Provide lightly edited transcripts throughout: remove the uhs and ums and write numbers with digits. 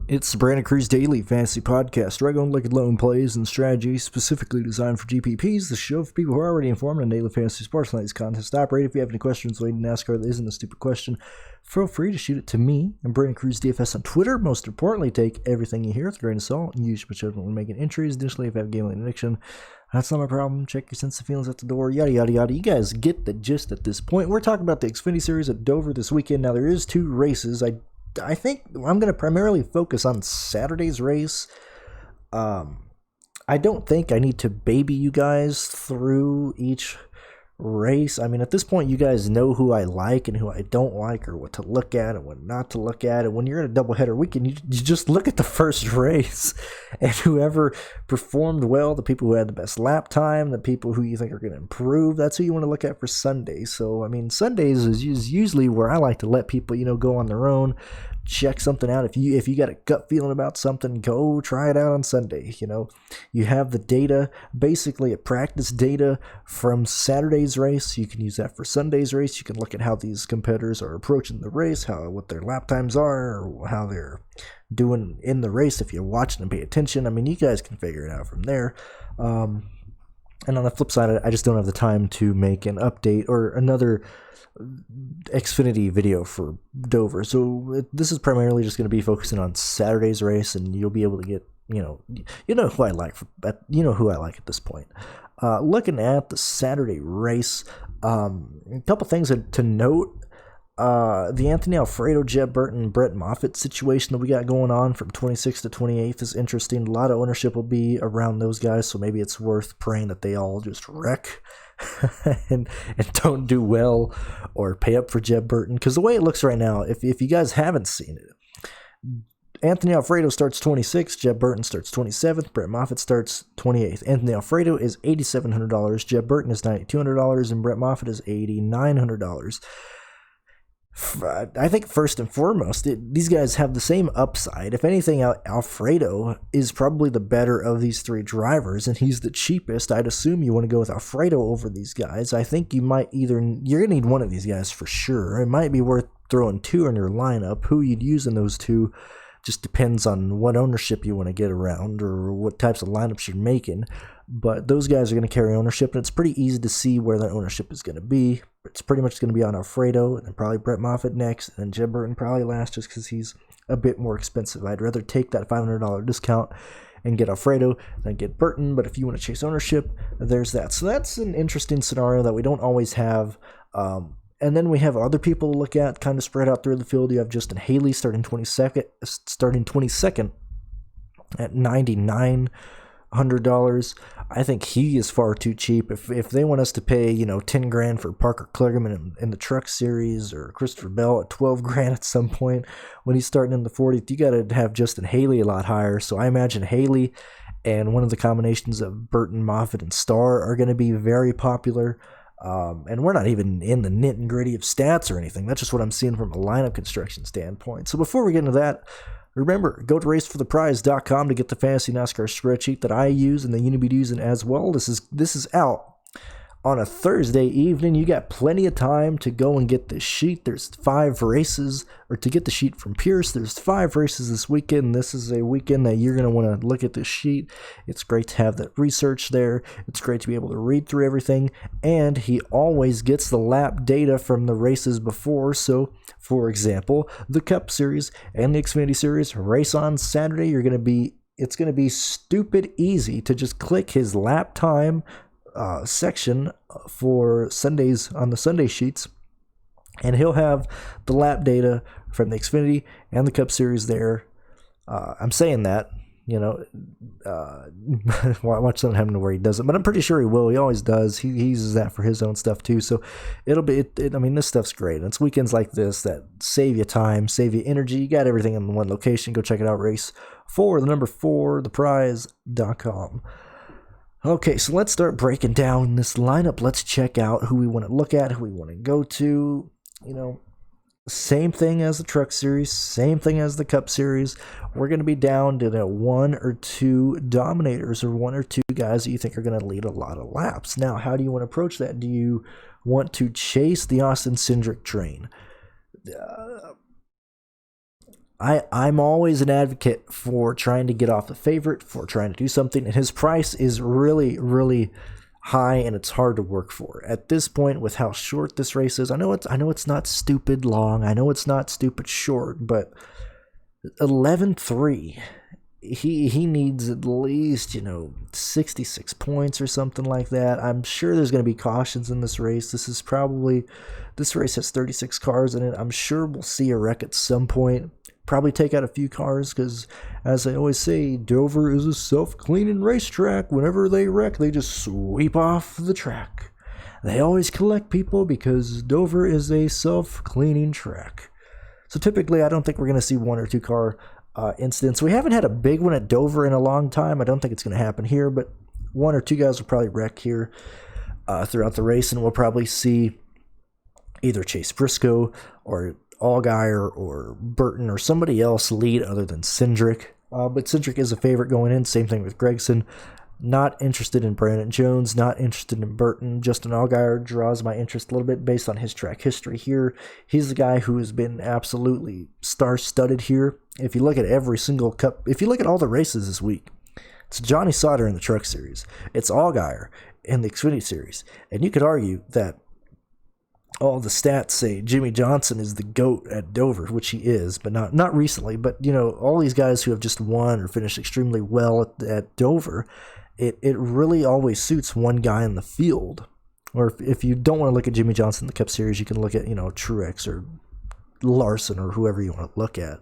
It's the Brandon Cruz Daily Fantasy Podcast, where I go and look at loan plays and strategies specifically designed for GPPs, the show for people who are already informed on daily fantasy sports and these contest operate. If you have any questions relating to NASCAR that isn't a stupid question, feel free to shoot it to me and BrandonCruzDFS on Twitter. Most importantly, take everything you hear with a grain of salt and use your judgment when making entries. Additionally, if you have gambling addiction, that's not my problem. Check your sense of feelings at the door, yada, yada, yada. You guys get the gist at this point. We're talking about the Xfinity Series at Dover this weekend. Now, there is 2 races. I think I'm going to primarily focus on Saturday's race. I don't think I need to baby you guys through each race. I mean, at this point, you guys know who I like and who I don't like, or what to look at and what not to look at. And when you're in a doubleheader weekend, you just look at the first race, and whoever performed well, the people who had the best lap time, the people who you think are going to improve, that's who you want to look at for Sunday. So, I mean, Sundays is usually where I like to let people, go on their own, check something out. If you got a gut feeling about something, go try it out on Sunday. You have the data, basically a practice data from Saturday's race. You can use that for Sunday's race. You can look at how these competitors are approaching the race, what their lap times are, or how they're doing in the race. If you're watching and pay attention, I mean, you guys can figure it out from there. And on the flip side, I just don't have the time to make an update or another Xfinity video for Dover. So this is primarily just going to be focusing on Saturday's race, and you'll be able to get, you know who I like. Who I like at this point. Looking at the Saturday race, a couple things to note. The Anthony Alfredo, Jeb Burton, Brett Moffett situation that we got going on from 26th to 28th is interesting. A lot of ownership will be around those guys, so maybe it's worth praying that they all just wreck and don't do well, or pay up for Jeb Burton. Because the way it looks right now, if you guys haven't seen it, Anthony Alfredo starts 26th, Jeb Burton starts 27th, Brett Moffett starts 28th. Anthony Alfredo is $8,700, Jeb Burton is $9,200, and Brett Moffett is $8,900. I think first and foremost, these guys have the same upside. If anything, Alfredo is probably the better of these 3 drivers, and he's the cheapest. I'd assume you want to go with Alfredo over these guys. I think you're going to need one of these guys for sure. It might be worth throwing 2 in your lineup. Who you'd use in those 2 just depends on what ownership you want to get around or what types of lineups you're making. But those guys are going to carry ownership, and it's pretty easy to see where that ownership is going to be. It's pretty much going to be on Alfredo, and then probably Brett Moffett next, and then Jeb Burton probably last, just because he's a bit more expensive. I'd rather take that $500 discount and get Alfredo than get Burton, but if you want to chase ownership, there's that. So that's an interesting scenario that we don't always have. And then we have other people to look at, kind of spread out through the field. You have Justin Haley starting 22nd at $9,900. I think he is far too cheap. If they want us to pay, $10,000 for Parker Kligerman in the Truck Series, or Christopher Bell at $12,000 at some point when he's starting in the 40th, you got to have Justin Haley a lot higher. So I imagine Haley and one of the combinations of Burton, Moffett, and Starr are going to be very popular. And we're not even in the nit and gritty of stats or anything. That's just what I'm seeing from a lineup construction standpoint. So before we get into that, remember, go to racefortheprize.com to get the fantasy NASCAR spreadsheet that I use and that you need to be using as well. This is out on a Thursday evening. You got plenty of time to go and get this sheet. There's 5 races, or to get the sheet from Pierce. There's 5 races this weekend. This is a weekend that you're going to want to look at this sheet. It's great to have that research there. It's great to be able to read through everything. And he always gets the lap data from the races before. So, for example, the Cup Series and the Xfinity Series race on Saturday, it's going to be stupid easy to just click his lap time section for Sundays on the Sunday sheets, and he'll have the lap data from the Xfinity and the Cup Series there. I'm saying that, watch something happen to where he doesn't, but I'm pretty sure he will. He always does. He uses that for his own stuff too. So it'll be, this stuff's great. And it's weekends like this that save you time, save you energy. You got everything in one location. Go check it out. Race 4, the number 4, theprize.com. Okay, so let's start breaking down this lineup. Let's check out who we want to look at, who we want to go to. Same thing as the Truck Series, same thing as the Cup Series. We're going to be down to the 1 or 2 dominators, or 1 or 2 guys that you think are going to lead a lot of laps. Now, how do you want to approach that? Do you want to chase the Austin Cindric train? I'm always an advocate for trying to get off the favorite, for trying to do something, and his price is really, really high, and it's hard to work for. At this point, with how short this race is, I know it's not stupid long, I know it's not stupid short, but 11-3. He needs at least 66 points or something like that. I'm sure there's going to be cautions in this race. This race has 36 cars in it. I'm sure we'll see a wreck at some point. Probably take out a few cars because, as I always say, Dover is a self-cleaning racetrack. Whenever they wreck, they just sweep off the track. They always collect people because Dover is a self-cleaning track. So typically, I don't think we're going to see one or two car incidents. We haven't had a big one at Dover in a long time. I don't think it's going to happen here, but one or two guys will probably wreck here throughout the race, and we'll probably see either Chase Briscoe or Allgaier or Burton or somebody else lead other than Cindric. But Cindric is a favorite going in. Same thing with Gregson. Not interested in Brandon Jones. Not interested in Burton. Justin Allgaier draws my interest a little bit based on his track history here. He's the guy who has been absolutely star-studded here. If you look at every single cup, if you look at all the races this week, it's Johnny Sauter in the Truck Series. It's Allgaier in the Xfinity Series. And you could argue that all the stats say Jimmy Johnson is the GOAT at Dover, which he is, but not recently. But, all these guys who have just won or finished extremely well at Dover, it really always suits one guy in the field. Or if you don't want to look at Jimmy Johnson in the Cup Series, you can look at, Truex or Larson or whoever you want to look at.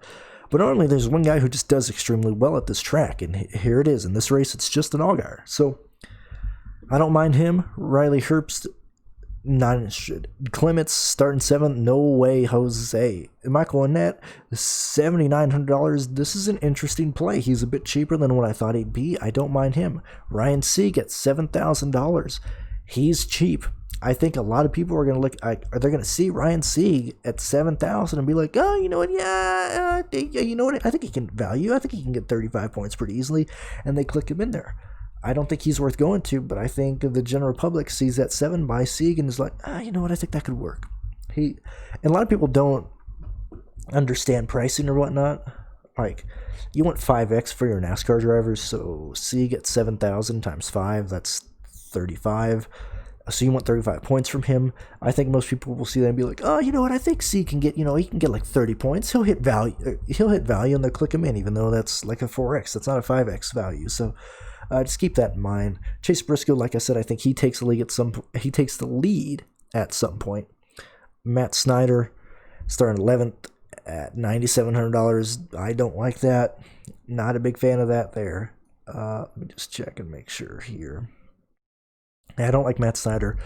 But normally there's one guy who just does extremely well at this track, and here it is. In this race, it's just an Allgaier. So I don't mind him. Riley Herbst, not interested. Clements starting 7th, no way, Jose. Michael Annette, $7,900. This is an interesting play. He's a bit cheaper than what I thought he'd be. I don't mind him. Ryan Sieg at $7,000. He's cheap. I think a lot of people are going to look. They're going to see Ryan Sieg at $7,000 and be like, oh, you know what? Yeah, you know what? I think he can value. I think he can get 35 points pretty easily, and they click him in there. I don't think he's worth going to, but I think the general public sees that 7 by Sieg and is like, you know what? I think that could work. And a lot of people don't understand pricing or whatnot. Like, you want 5x for your NASCAR drivers, so Sieg at 7,000 times 5, that's 35. So you want 35 points from him. I think most people will see that and be like, oh, you know what? I think Sieg can get, he can get like 30 points. He'll hit value, and they'll click him in, even though that's like a 4x. That's not a 5x value. So just keep that in mind. Chase Briscoe, like I said, I think he takes the lead at some point. Matt Snyder, starting 11th at $9,700. I don't like that. Not a big fan of that there. Let me just check and make sure here. I don't like Matt Snyder.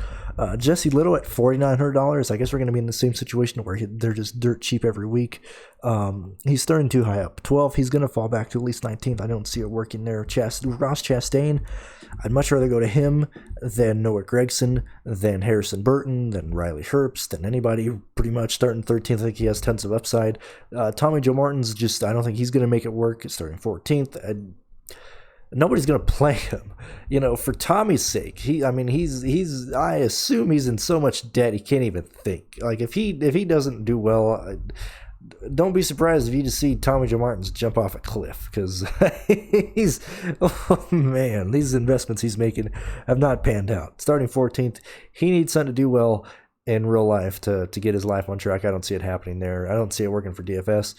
Jesse Little at $4,900. I guess we're going to be in the same situation where they're just dirt cheap every week. He's starting too high up. 12, he's going to fall back to at least 19th. I don't see it working there. Ross Chastain, I'd much rather go to him than Noah Gragson, than Harrison Burton, than Riley Herbst, than anybody pretty much starting 13th. I think he has tons of upside. Tommy Joe Martin's I don't think he's going to make it work starting 14th. Nobody's gonna play him, for Tommy's sake. I assume he's in so much debt he can't even think. Like if he doesn't do well, don't be surprised if you just see Tommy Joe Martins jump off a cliff, because these investments he's making have not panned out. Starting 14th, he needs something to do well in real life to get his life on track. I don't see it happening there. I don't see it working for DFS.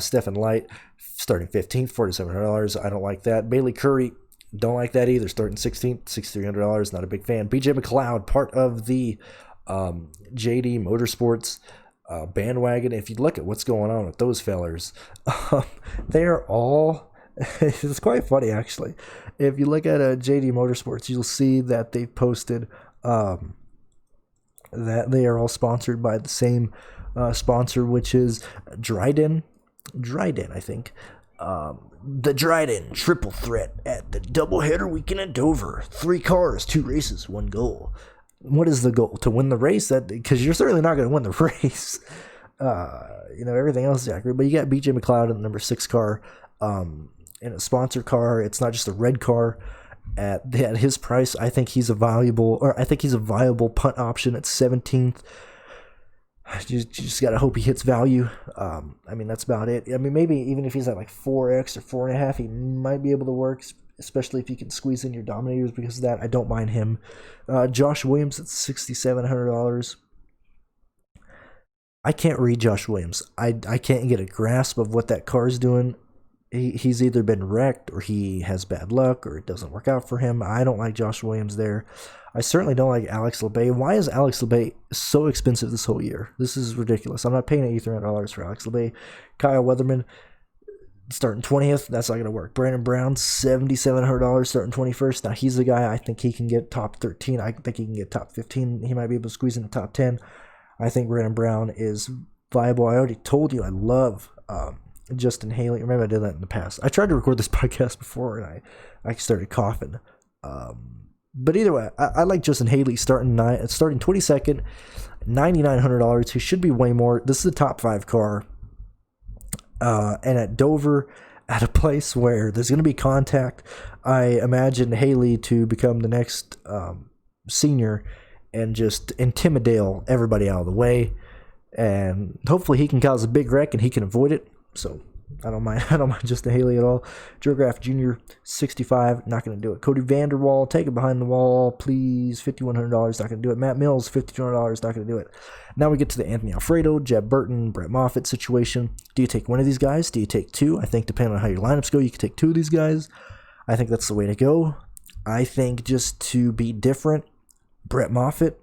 Stephen Light, starting 15th, $4,700. I don't like that. Bailey Curry, don't like that either. Starting 16th, $6,300. Not a big fan. BJ Mccloud, part of the JD Motorsports bandwagon. If you look at what's going on with those fellers, they're all... it's quite funny, actually. If you look at JD Motorsports, you'll see that they've posted... that they are all sponsored by the same sponsor, which is Dryden, I think. The Dryden triple threat at the doubleheader weekend at Dover. 3 cars, 2 races, 1 goal. What is the goal? To win the race? Because you're certainly not going to win the race. Everything else is accurate. But you got BJ Mccloud in the number 6 car, in a sponsor car. It's not just a red car. At his price, I think he's a viable punt option at 17th. You just got to hope he hits value. I mean, that's about it. I mean, maybe even if he's at like 4x or 4.5, he might be able to work, especially if you can squeeze in your dominators because of that. I don't mind him. Josh Williams at $6,700. I can't read Josh Williams. I can't get a grasp of what that car's doing. He's either been wrecked or he has bad luck or it doesn't work out for him. I don't like Josh Williams there. I certainly don't like Alex LeBay. Why is Alex LeBay so expensive this whole year? This is ridiculous. I'm not paying $8,300 for Alex LeBay. Kyle Weatherman starting 20th. That's not going to work. Brandon Brown, $7,700 starting 21st. Now, he's the guy I think he can get top 13. I think he can get top 15. He might be able to squeeze in the top 10. I think Brandon Brown is viable. I already told you I love Justin Haley. Remember, I did that in the past. I tried to record this podcast before, and I started coughing. But either way, I like Justin Haley starting 22nd, $9,900. He should be way more. This is a top 5 car. And at Dover, at a place where there's going to be contact, I imagine Haley to become the next senior and just intimidate everybody out of the way. And hopefully he can cause a big wreck and he can avoid it. So I don't mind Justin Haley at all. Joe Graff Jr., 65, not going to do it. Cody Vanderwall, take it behind the wall, please. $5,100, not going to do it. Matt Mills, $5,200, not going to do it. Now we get to the Anthony Alfredo, Jeb Burton, Brett Moffett situation. Do you take one of these guys? Do you take two? I think depending on how your lineups go, you can take two of these guys. I think that's the way to go. I think just to be different, Brett Moffett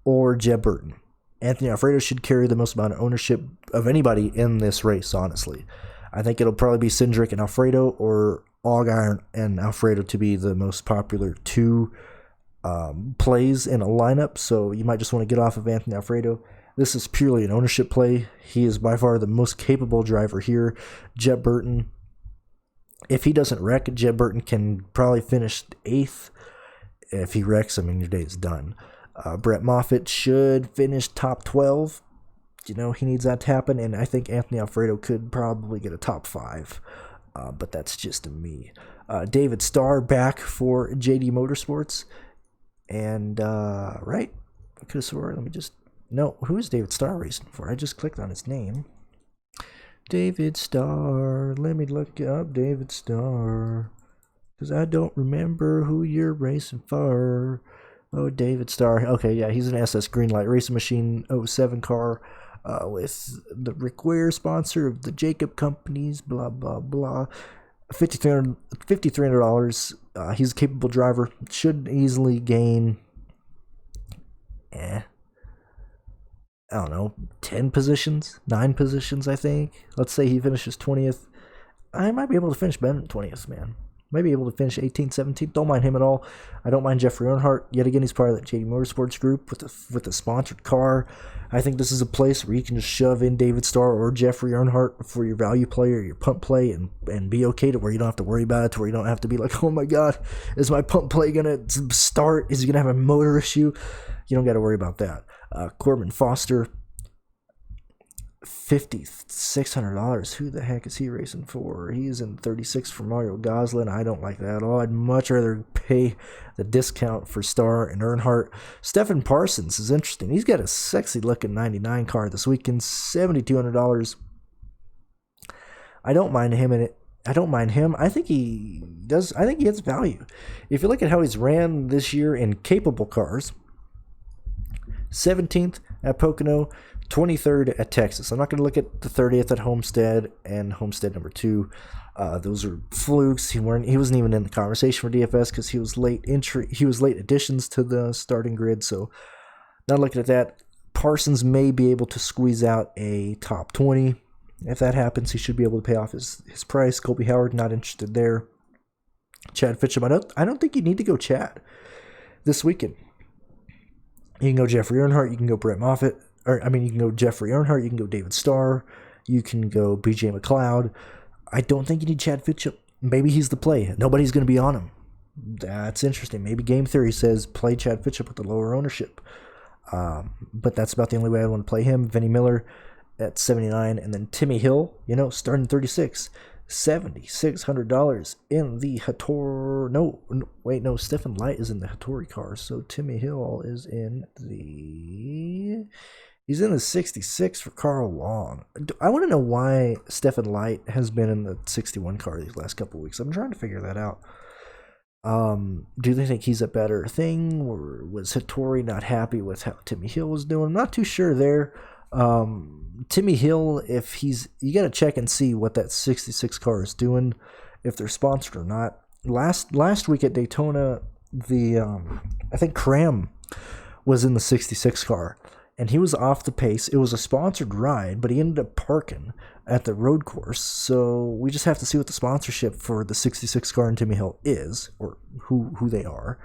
or Jeb Burton. Anthony Alfredo should carry the most amount of ownership of anybody in this race, honestly. I think it'll probably be Cindric and Alfredo, or Allgaier and Alfredo to be the most popular two plays in a lineup. So you might just want to get off of Anthony Alfredo. This is purely an ownership play. He is by far the most capable driver here. Jeb Burton, if he doesn't wreck, Jeb Burton can probably finish 8th. If he wrecks, I mean, your day is done. Brett Moffett should finish top 12. You know, he needs that to happen, and I think Anthony Alfredo could probably get a top 5, but that's just me. David Starr back for JD Motorsports, and, right, I could have sworn, no, who is David Starr racing for? I just clicked on his name. David Starr, let me look up David Starr, because I don't remember who you're racing for. Oh, David Starr. Okay, yeah, he's an SS Greenlight Racing Machine 07 car with the Rick Ware sponsor of the Jacob Companies, blah, blah, blah. $5,300. He's a capable driver. Should easily gain, I don't know, 10 positions, 9 positions, I think. Let's say he finishes 20th. I might be able to finish better than 20th, man. Might be able to finish 18th, 17th. Don't mind him at all. I don't mind Jeffrey Earnhardt. Yet again, he's part of that JD Motorsports group with a sponsored car. I think this is a place where you can just shove in David Starr or Jeffrey Earnhardt for your value play or your punt play and be okay to where you don't have to worry about it, to where you don't have to be like, oh my God, is my punt play going to start? Is he going to have a motor issue? You don't got to worry about that. Corbin Foster, $5,600. Who the heck is he racing for? He is in 36 for Mario Goslin. I don't like that at all. I'd much rather pay the discount for Starr and Earnhardt. Stephen Parsons is interesting. He's got a sexy looking 99 car this weekend, $7,200. I don't mind him in it. I don't mind him. I think he does. I think he has value. If you look at how he's ran this year in capable cars, 17th at Pocono, 23rd at Texas. I'm not going to look at the 30th at Homestead and Homestead number 2. Those are flukes. He wasn't even in the conversation for DFS because he was late entry. He was late additions to the starting grid. So not looking at that. Parsons may be able to squeeze out a top 20. If that happens, he should be able to pay off his price. Colby Howard, not interested there. Chad Fisherman. I don't think you need to go Chad this weekend. You can go Jeffrey Earnhardt. You can go Brett Moffett. You can go Jeffrey Earnhardt, you can go David Starr, you can go BJ Mccloud. I don't think you need Chad Fitchett. Maybe he's the play. Nobody's going to be on him. That's interesting. Maybe game theory says play Chad Fitchett with the lower ownership. But that's about the only way I want to play him. Vinnie Miller at 79, and then Timmy Hill, starting 36. $7,600 in the Hattori. No, Stephen Light is in the Hattori car. So Timmy Hill is in the He's in the 66 for Carl Long. I want to know why Stefan Light has been in the 61 car these last couple weeks. I'm trying to figure that out. Do they think he's a better thing, or was Hattori not happy with how Timmy Hill was doing? I'm not too sure there. Timmy Hill, you got to check and see what that 66 car is doing, if they're sponsored or not. Last week at Daytona, I think Cram was in the 66 car, and he was off the pace. It was a sponsored ride, but he ended up parking at the road course. So we just have to see what the sponsorship for the 66 car and Timmy Hill is, or who they are.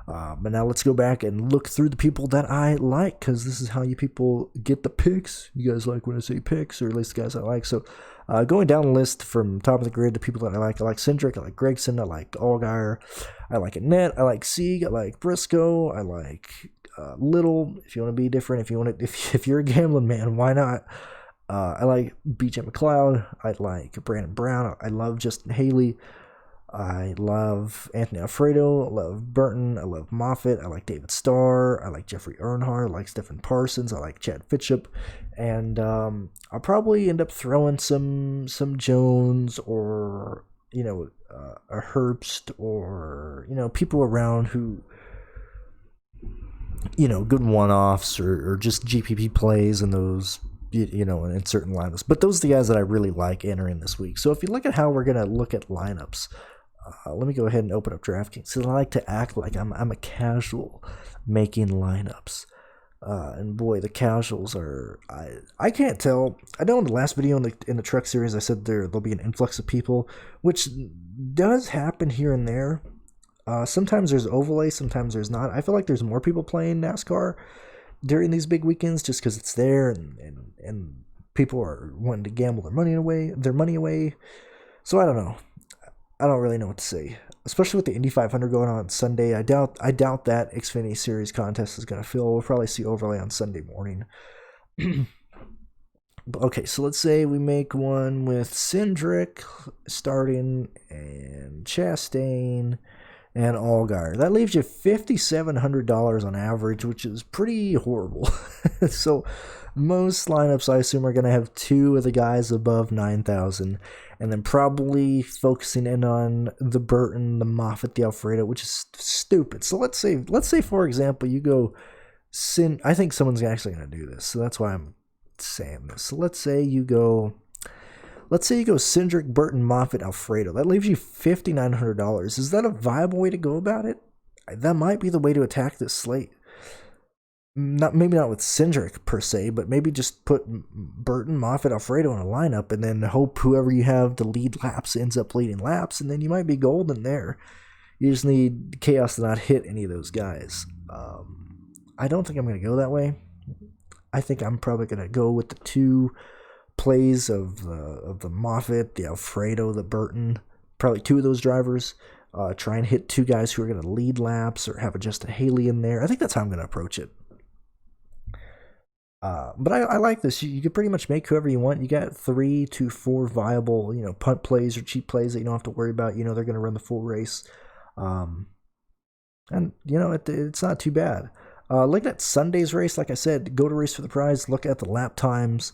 But now let's go back and look through the people that I like, because this is how you people get the picks. You guys like when I say picks, or at least the guys I like. So going down the list from top of the grid, the people that I like Cindric, I like Gregson, I like Allgaier, I like Annette, I like Sieg, I like Briscoe, I like Little. If you want to be different, if you're a gambling man, why not? I like BJ Mccloud, I like Brandon Brown, I love Justin Haley, I love Anthony Alfredo, I love Burton, I love Moffett, I like David Starr, I like Jeffrey Earnhardt, I like Stephen Parsons, I like Chad Fitchup, and I'll probably end up throwing some Jones, or a Herbst, or people around who good one-offs, or just GPP plays in those in certain lineups. But those are the guys that I really like entering this week. So if you look at how we're gonna look at lineups, let me go ahead and open up DraftKings. So I like to act like I'm a casual making lineups, and boy, the casuals are I can't tell. I know in the last video in the truck series I said there'll be an influx of people, which does happen here and there. Sometimes there's overlay, sometimes there's not. I feel like there's more people playing NASCAR during these big weekends just because it's there, and people are wanting to gamble their money away. So I don't know. I don't really know what to say, especially with the Indy 500 going on Sunday. I doubt that Xfinity Series contest is going to fill. We'll probably see overlay on Sunday morning. Okay, so let's say we make one with Cindric starting, and Chastain, and Allgaier. That leaves you $5,700 on average, which is pretty horrible. So most lineups, I assume, are going to have two of the guys above 9,000, and then probably focusing in on the Burton, the Moffett, the Alfredo, which is stupid. So let's say for example, you go I think someone's actually going to do this, so that's why I'm saying this. So let's say you go Cindric, Burton, Moffett, Alfredo. That leaves you $5,900. Is that a viable way to go about it? That might be the way to attack this slate. Maybe not with Cindric per se, but maybe just put Burton, Moffett, Alfredo in a lineup, and then hope whoever you have to lead laps ends up leading laps, and then you might be golden there. You just need chaos to not hit any of those guys. I don't think I'm going to go that way. I think I'm probably going to go with the two plays of the Moffett, the Alfredo, the Burton, probably two of those drivers. Try and hit two guys who are going to lead laps, or have just a Haley in there. I think that's how I'm going to approach it. But I like this. You can pretty much make whoever you want. You got 3 to 4 viable, punt plays or cheap plays that you don't have to worry about. They're going to run the full race. And it's not too bad. Look at Sunday's race. Like I said, go to Race for the Prize. Look at the lap times.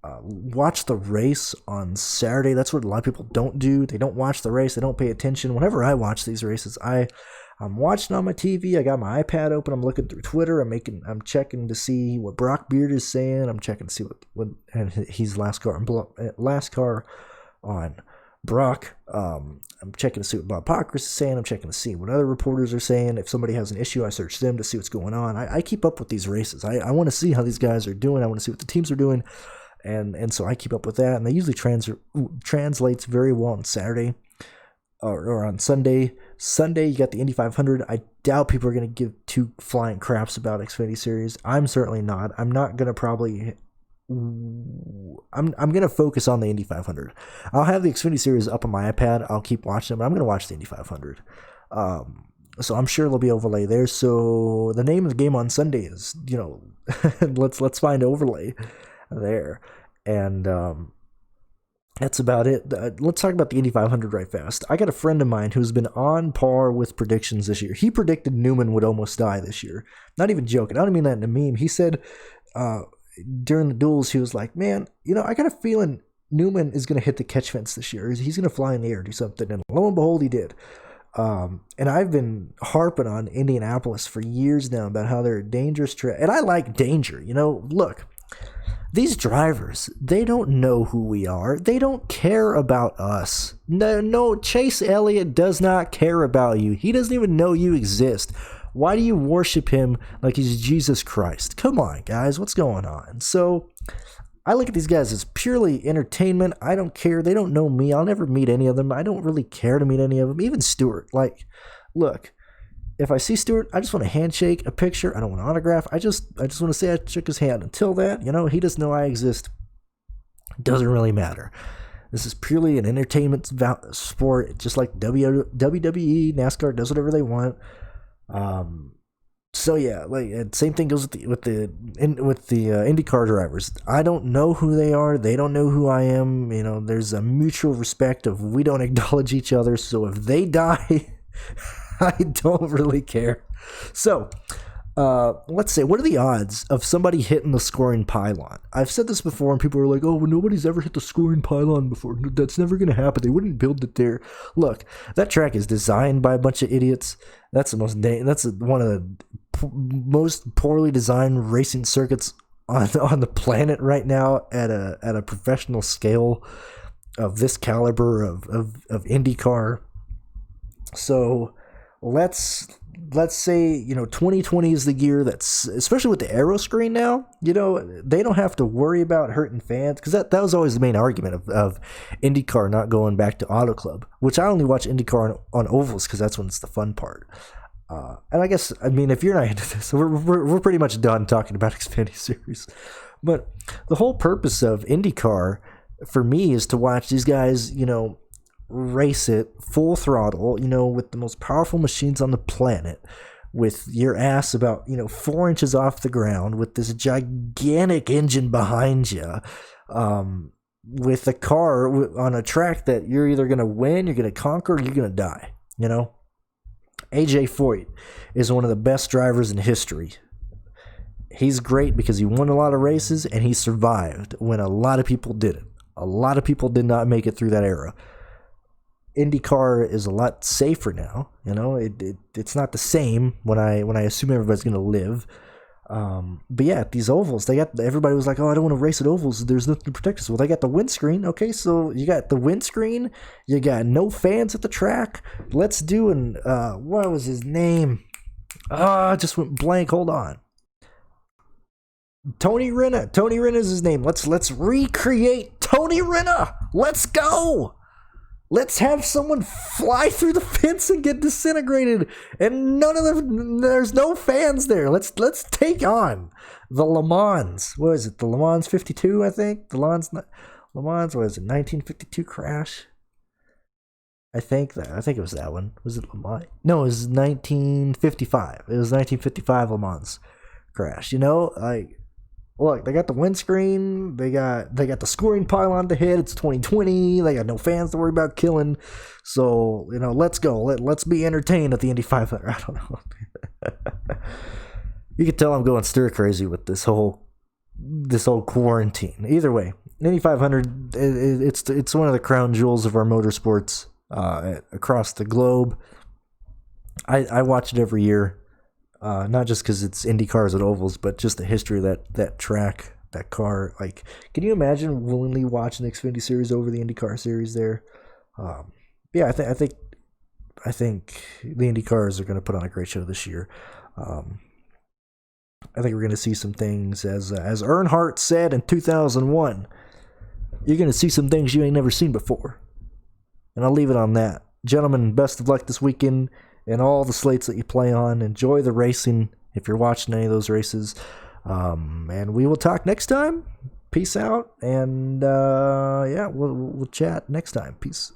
Watch the race on Saturday. That's what a lot of people don't do. They don't watch the race. They don't pay attention. Whenever I watch these races, I'm watching on my TV. I got my iPad open. I'm looking through Twitter. I'm checking to see what Brock Beard is saying. I'm checking to see what and he's last car on Brock. I'm checking to see what Bob Pockris is saying. I'm checking to see what other reporters are saying. If somebody has an issue, I search them to see what's going on. I keep up with these races. I want to see how these guys are doing. I want to see what the teams are doing. And so I keep up with that, and they usually translates very well on Saturday or on Sunday. Sunday, you got the Indy 500. I doubt people are going to give two flying craps about Xfinity Series. I'm certainly not. I'm not going to probably... I'm going to focus on the Indy 500. I'll have the Xfinity Series up on my iPad. I'll keep watching them, but I'm going to watch the Indy 500. So I'm sure there'll be overlay there. So the name of the game on Sunday is, let's find overlay there. And that's about it. Let's talk about the Indy 500 right fast. I got a friend of mine who's been on par with predictions this year. He predicted Newman would almost die this year. Not even joking. I don't mean that in a meme. He said during the duels, he was like, man, I got a feeling Newman is going to hit the catch fence this year. He's going to fly in the air, do something. And lo and behold, he did. And I've been harping on Indianapolis for years now about how they're a dangerous track. And I like danger. Look, these drivers, they don't know who we are. They don't care about us. No, Chase Elliott does not care about you. He doesn't even know you exist. Why do you worship him like he's Jesus Christ? Come on, guys. What's going on? So I look at these guys as purely entertainment. I don't care. They don't know me. I'll never meet any of them. I don't really care to meet any of them. Even Stewart. Like, look, if I see Stewart, I just want a handshake, a picture. I don't want an autograph. I just want to say I shook his hand. Until that, he doesn't know I exist. It doesn't really matter. This is purely an entertainment sport, just like WWE, NASCAR does whatever they want. So yeah, like same thing goes with the IndyCar drivers. I don't know who they are. They don't know who I am. There's a mutual respect of we don't acknowledge each other. So if they die, I don't really care. So let's say, what are the odds of somebody hitting the scoring pylon? I've said this before, and people are like, "Oh, well, nobody's ever hit the scoring pylon before. That's never going to happen. They wouldn't build it there." Look, that track is designed by a bunch of idiots. That's one of the most poorly designed racing circuits on the planet right now at a professional scale of this caliber of IndyCar. So let's say 2020 is the year that's, especially with the aero screen now, they don't have to worry about hurting fans, because that was always the main argument of IndyCar not going back to Auto Club, which I only watch IndyCar on ovals because that's when it's the fun part. And I guess, if you're not into this, we're pretty much done talking about Xfinity Series. But the whole purpose of IndyCar for me is to watch these guys, race it full throttle, with the most powerful machines on the planet, with your ass about 4 inches off the ground, with this gigantic engine behind you, with a car on a track that you're either going to win, you're going to conquer, or you're going to die. AJ Foyt is one of the best drivers in history. He's great because he won a lot of races and he survived when a lot of people didn't. A lot of people did not make it through that era. IndyCar is a lot safer now. It's not the same when I assume everybody's going to live. But yeah, at these ovals, everybody was like, "Oh, I don't want to race at ovals. There's nothing to protect us." Well, they got the windscreen. Okay, so you got the windscreen. You got no fans at the track. Let's do what was his name? I just went blank. Hold on. Tony Renna. Tony Renna is his name. Let's recreate Tony Renna. Let's go. Let's have someone fly through the fence and get disintegrated, and there's no fans there. Let's take on the Le Mans. What is it? The Le Mans 52, I think. The Le Mans, what is it? 1952 crash. I think it was that one. Was it Le Mans? No, it was 1955. It was 1955 Le Mans crash. Look, they got the windscreen, they got the scoring pylon to hit. It's 2020. They got no fans to worry about killing. So, let's go. Let's be entertained at the Indy 500. I don't know. You can tell I'm going stir crazy with this whole quarantine. Either way, Indy 500, it's one of the crown jewels of our motorsports across the globe. I watch it every year. Not just because it's Indy cars at ovals, but just the history of that track, that car. Like, can you imagine willingly watching the Xfinity Series over the IndyCar Series there? Yeah, I think the Indy cars are going to put on a great show this year. I think we're going to see some things, as Earnhardt said in 2001. You're going to see some things you ain't never seen before, and I'll leave it on that. Gentlemen, best of luck this weekend. And all the slates that you play on. Enjoy the racing if you're watching any of those races. And we will talk next time. Peace out. And we'll chat next time. Peace.